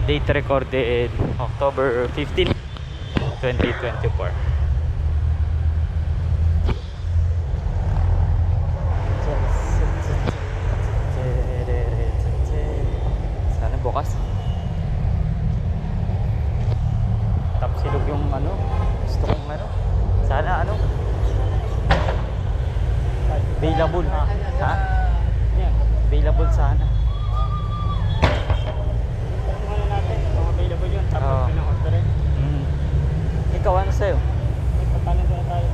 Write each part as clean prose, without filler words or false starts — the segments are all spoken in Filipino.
Date recorded October 15, 2024. Sana bukas. Tapsilog yung ano. Gusto kong ano. Sana ano. Available. Ha? Yan. Available sana. Ano natin, kung available yun, tapos pinang-order rin. Ikaw ano sa'yo? May pagkanan na tayo.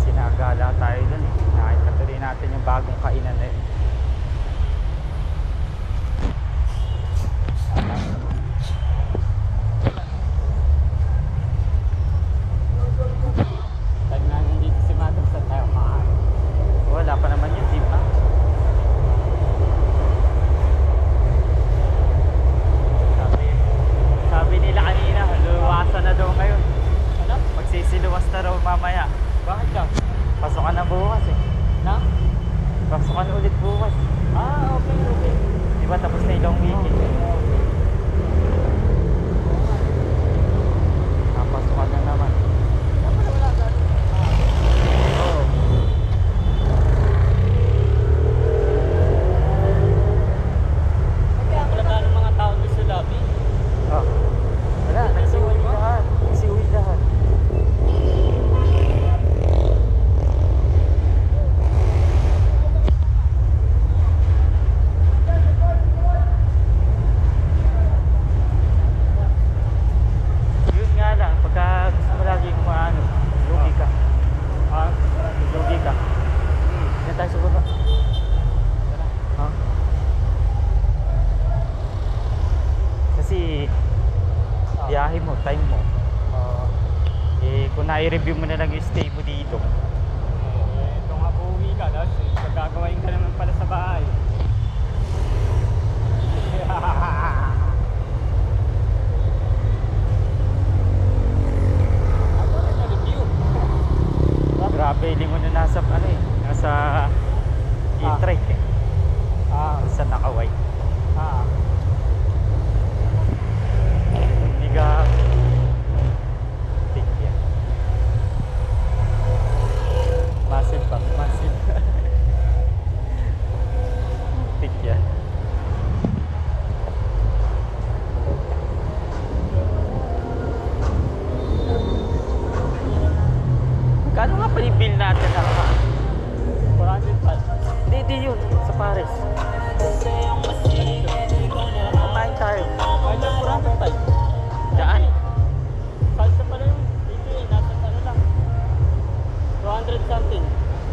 Sinagala tayo dun eh. Nakita tuloy natin yung bagong kainan na yun. Tag na nandito si Madam sa tayo makain. Wala pa naman yun, di ba? Sabi nila kanina, luwasan na daw ngayon. Ano? Magsisiluwas na raw mamaya. Bakit daw? Pasokan na bukas eh. Na? Pasokan ulit bukas. Okay, okay. Di ba tapos na ilang weekend? Pasokan na naman. Oo. Wala ba ng mga tao doon sa lobby? Oh. Wala, nagsiuwi lahat. Nagsiuwi lahat. Yun nga lang, pagka gusto mo laging maano, lugi ka. Lugi ka. Yan tayo sa baba. Ha? Kasi biyahe mo, time mo. Kung na-review mo na lang yung stay mo dito. Ito nga uuwi ka, tapos gagawain ka naman pala sa bahay. Ako rin na-review. Grabe, lingon na nasa ano eh, nasa e-trike eh. Sa nakaway. Hindi ka take yan. Massive pa, massive. Take yan. Magkano nga pa yung bill natin na 400 Hindi yun, sa Paris. Kumain tayo. Kahit lang 400 Daan. Salsa pala yung dito eh, nasa ano lang 200 something.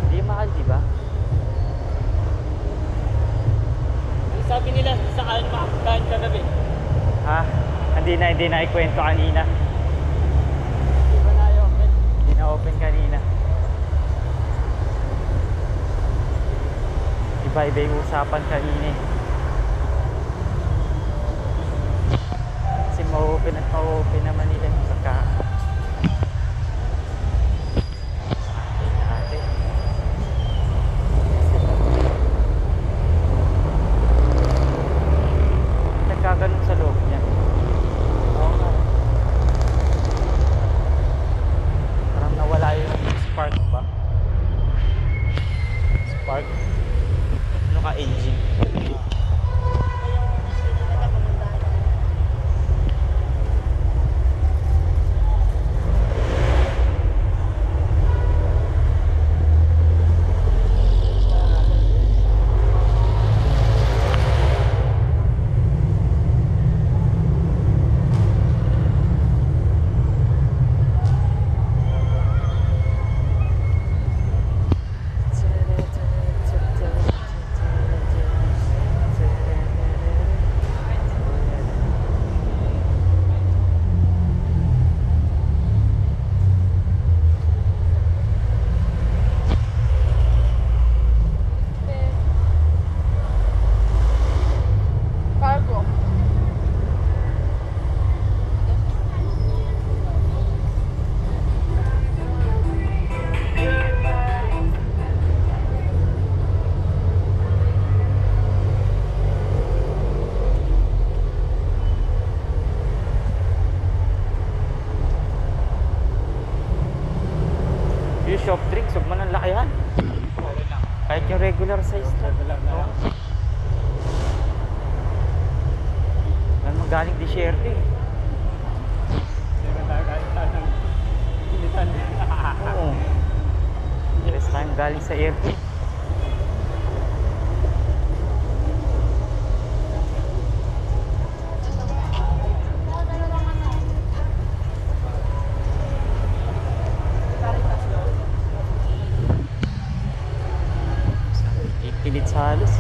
Hindi mahal, di ba? Ang sabi nila sa kain makakain kagabi. Ha? Hindi na ikwento kanina. Di ba na yung open? Hindi na open kanina. Iba-iba yung usapan kanina eh. Kasi ma-open at ma-open naman nila yung pagka... Nagkaganon sa loob niya. Oo nga. Parang nawala yung spark ba? Spark? Ano ka engine? soft drinks, huwag mo nang lakihan. Kahit yung regular size lang. Regular na lang. Yan magaling disyerte eh. Hindi ka tayo kahit tayo ng initan. Oo. Yes, time galing sa airport. Ipilit sa halos.